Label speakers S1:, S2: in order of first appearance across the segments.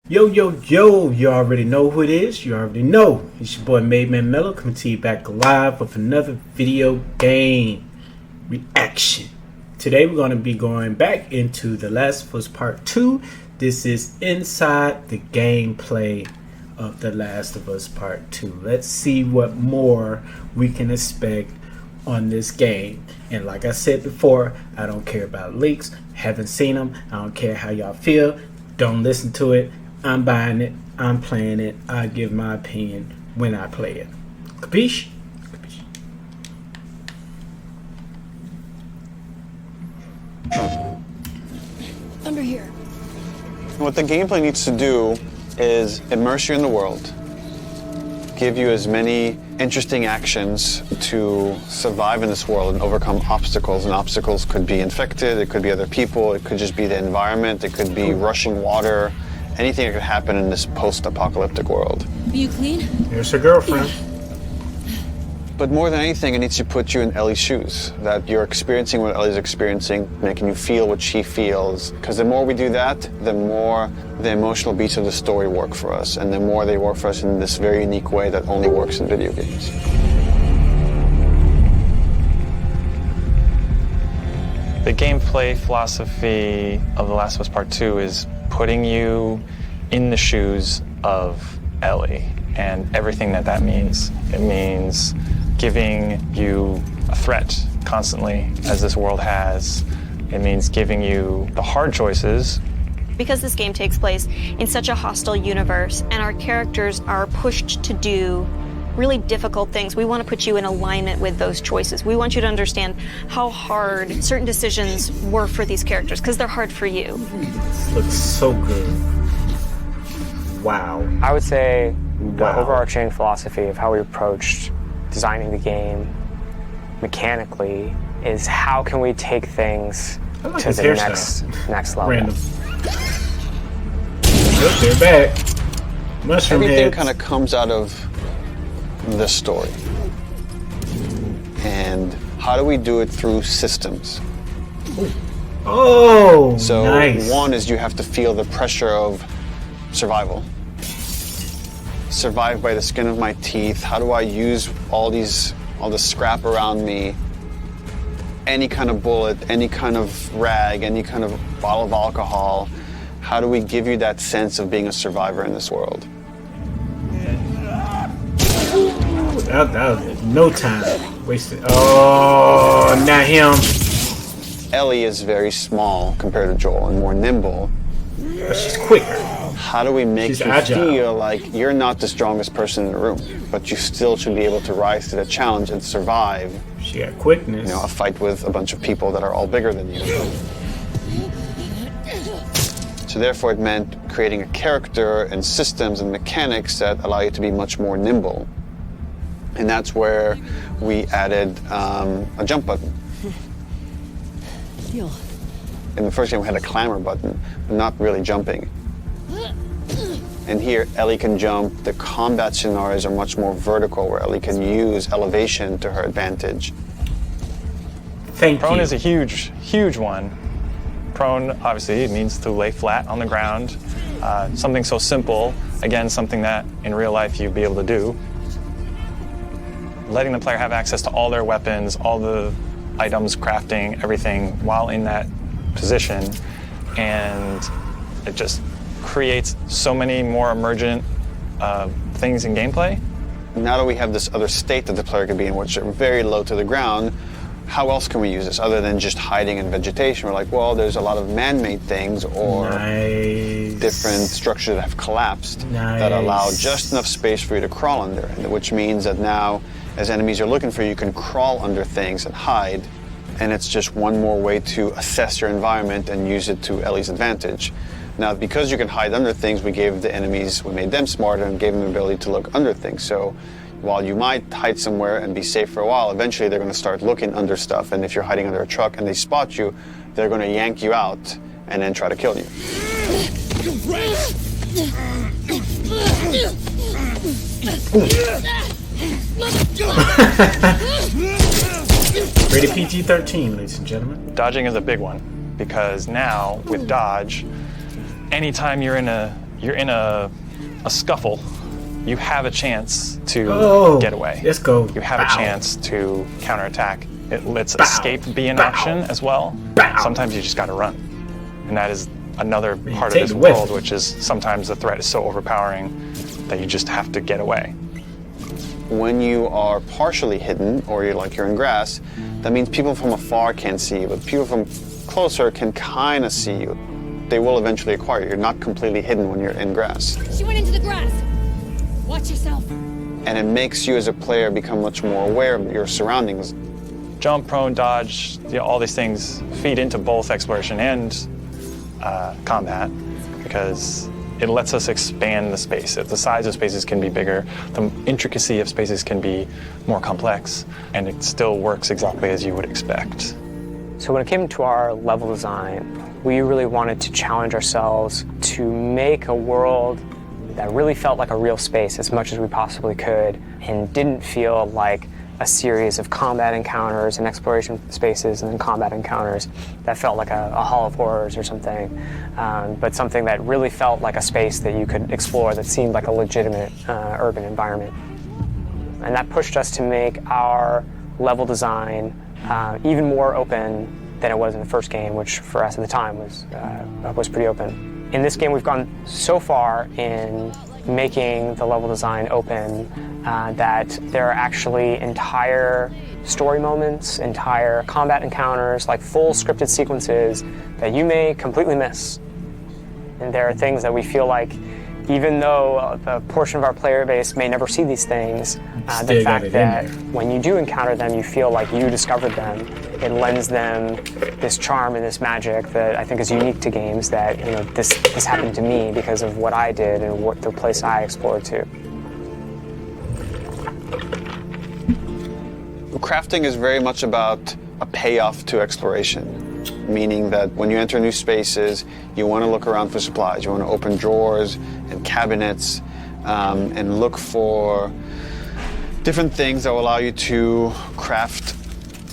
S1: Yo, yo, yo, you already know who it is. You already know. It's your boy Mademan Mello coming to you back live with another video game reaction. Today we're going to be going back into The Last of Us Part 2. This is inside the gameplay of The Last of Us Part 2. Let's see what more we can expect on this game. And like I said before, I don't care about leaks. Haven't seen them. I don't care how y'all feel. Don't listen to it. I'm buying it, I'm playing it, I give my opinion when I play it. Capiche?
S2: Under here.
S3: What the gameplay needs to do is immerse you in the world, give you as many interesting actions to survive in this world and overcome obstacles. And obstacles could be infected, it could be other people, it could just be the environment, it could be rushing water, anything that could happen in this post-apocalyptic world.
S2: Are you clean?
S1: Here's her girlfriend.
S3: But more than anything, it needs to put you in Ellie's shoes, that you're experiencing what Ellie's experiencing, making you feel what she feels. Because the more we do that, the more the emotional beats of the story work for us, and the more they work for us in this very unique way that only works in video games.
S4: The gameplay philosophy of The Last of Us Part 2 is putting you in the shoes of Ellie and everything that means. It means giving you a threat constantly, as this world has. It means giving you the hard choices.
S5: Because this game takes place in such a hostile universe and our characters are pushed to do really difficult things, we want to put you in alignment with those choices. We want you to understand how hard certain decisions were for these characters, because they're hard for you.
S1: This looks so good. Wow.
S6: I would say the
S1: Wow.
S6: overarching philosophy of how we approached designing the game mechanically is how can we take things
S1: I like
S6: to
S1: his
S6: the
S1: hairstyle.
S6: next level.
S1: Random. Yep, they're back. Mushroom
S3: Everything
S1: heads.
S3: kind of comes out of the story. And how do we do it through systems?
S1: Oh,
S3: So
S1: nice.
S3: one is you have to feel the pressure of survival. Survive by the skin of my teeth. How do I use all this scrap around me? Any kind of bullet, any kind of rag, any kind of bottle of alcohol. How do we give you that sense of being a survivor in this world?
S1: That was it. No time wasted. Oh, not him.
S3: Ellie is very small compared to Joel and more nimble.
S1: But she's quicker.
S3: How do we make
S1: She's
S3: you
S1: agile.
S3: feel like you're not the strongest person in the room, but you still should be able to rise to the challenge and survive,
S1: She got quickness.
S3: a fight with a bunch of people that are all bigger than you. So therefore it meant creating a character and systems and mechanics that allow you to be much more nimble. And that's where we added a jump button.
S2: Deal.
S3: In the first game we had a clamber button, but not really jumping. And here Ellie can jump. The combat scenarios are much more vertical, where Ellie can use elevation to her advantage.
S1: Thank
S4: Prone
S1: you.
S4: is a huge one. Prone, obviously, it means to lay flat on the ground. Something so simple, again, something that in real life you'd be able to do. Letting the player have access to all their weapons, all the items, crafting, everything while in that position. And it just creates so many more emergent things in gameplay.
S3: Now that we have this other state that the player can be in, which are very low to the ground, how else can we use this other than just hiding in vegetation? We're like, well, there's a lot of man-made things or
S1: Nice.
S3: different structures that have collapsed that allow just enough space for you to crawl under, which means that now, as enemies are looking for you, you can crawl under things and hide, and it's just one more way to assess your environment and use it to Ellie's advantage. Now, because you can hide under things, we made them smarter and gave them the ability to look under things. So while you might hide somewhere and be safe for a while, eventually they're going to start looking under stuff, and if you're hiding under a truck and they spot you, they're going to yank you out and then try to kill you.
S1: Rated PG-13, ladies and gentlemen.
S4: Dodging is a big one, because now with dodge, anytime you're in a you're in a scuffle, you have a chance to get away.
S1: Let's go.
S4: You have a chance to counterattack. It lets
S1: Bow.
S4: escape be an
S1: Bow.
S4: option as well.
S1: Bow.
S4: Sometimes you just got to run. And that is another part of
S1: take
S4: this
S1: the whiff.
S4: world, which is sometimes the threat is so overpowering that you just have to get away.
S3: When you are partially hidden, or you're in grass, that means people from afar can't see you, but people from closer can kind of see you. They will eventually acquire you. You're not completely hidden when you're in grass.
S2: She went into the grass. Watch yourself.
S3: And it makes you as a player become much more aware of your surroundings.
S4: Jump, prone, dodge, all these things feed into both exploration and combat, because it lets us expand the space. The size of spaces can be bigger, the intricacy of spaces can be more complex, and it still works exactly as you would expect.
S6: So when it came to our level design, we really wanted to challenge ourselves to make a world that really felt like a real space as much as we possibly could, and didn't feel like a series of combat encounters and exploration spaces and then combat encounters that felt like a Hall of Horrors or something, but something that really felt like a space that you could explore that seemed like a legitimate urban environment. And that pushed us to make our level design even more open than it was in the first game, which for us at the time was pretty open. In this game, we've gone so far in making the level design open that there are actually entire story moments, entire combat encounters, like full scripted sequences that you may completely miss. And there are things that we feel like, even though a portion of our player base may never see these things, the fact that when you do encounter them, you feel like you discovered them. It lends them this charm and this magic that I think is unique to games, that this happened to me because of what I did and what the place I explored to.
S3: Crafting is very much about a payoff to exploration, meaning that when you enter new spaces, you want to look around for supplies. You want to open drawers and cabinets and look for different things that will allow you to craft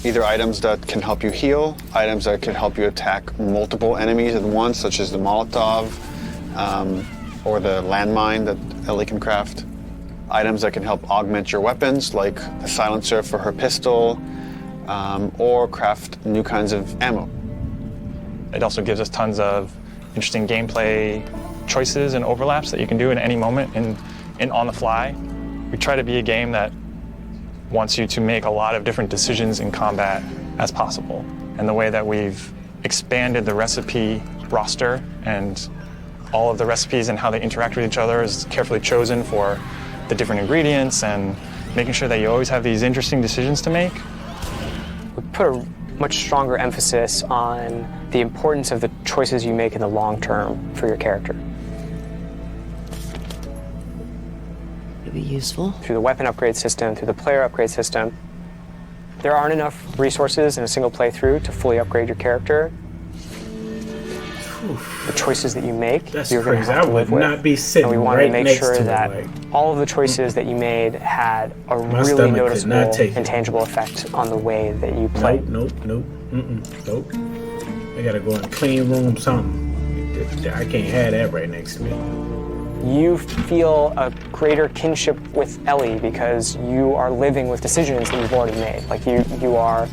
S3: either items that can help you heal, items that can help you attack multiple enemies at once, such as the Molotov or the landmine that Ellie can craft. Items that can help augment your weapons, like the silencer for her pistol, or craft new kinds of ammo.
S4: It also gives us tons of interesting gameplay choices and overlaps that you can do in any moment and on the fly. We try to be a game that wants you to make a lot of different decisions in combat as possible. And the way that we've expanded the recipe roster and all of the recipes and how they interact with each other is carefully chosen for the different ingredients, and making sure that you always have these interesting decisions to make.
S6: We put a much stronger emphasis on the importance of the choices you make in the long term for your character.
S2: It'd be useful.
S6: Through the weapon upgrade system, through the player upgrade system, there aren't enough resources in a single playthrough to fully upgrade your character. The choices that you make, you're going to have to live with.
S1: Not be sitting
S6: and we wanted
S1: right
S6: to make
S1: next
S6: sure
S1: to
S6: that
S1: it,
S6: all of the choices that you made had a really noticeable and tangible effect on the way that you play.
S1: Nope. Nope. I gotta go in a clean room, something. I can't have that right next to me.
S6: You feel a greater kinship with Ellie because you are living with decisions that you've already made. Like you are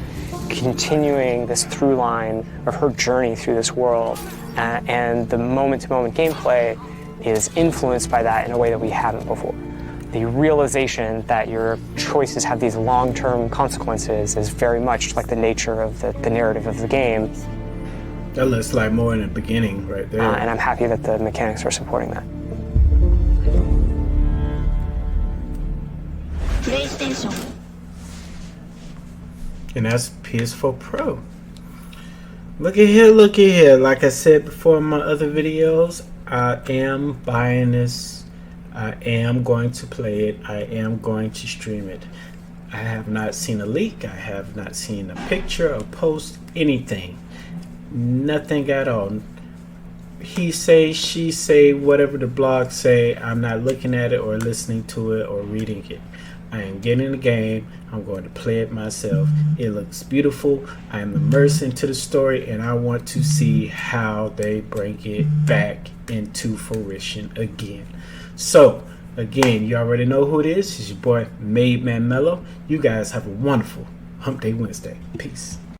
S6: continuing this through line of her journey through this world, and the moment-to-moment gameplay is influenced by that in a way that we haven't before. The realization that your choices have these long-term consequences is very much like the nature of the narrative of the game.
S1: That looks like more in the beginning right there.
S6: And I'm happy that the mechanics are supporting that.
S2: PlayStation.
S1: And that's PS4 Pro. Look at here. Like I said before in my other videos, I am buying this. I am going to play it. I am going to stream it. I have not seen a leak. I have not seen a picture, a post, anything. Nothing at all. He say, she say, whatever the blogs say. I'm not looking at it or listening to it or reading it. I am getting the game. I'm going to play it myself. It looks beautiful. I am immersed into the story, and I want to see how they bring it back into fruition again. So again, you already know who it is. It's your boy Made Man Mellow. You guys have a wonderful Hump Day Wednesday. Peace.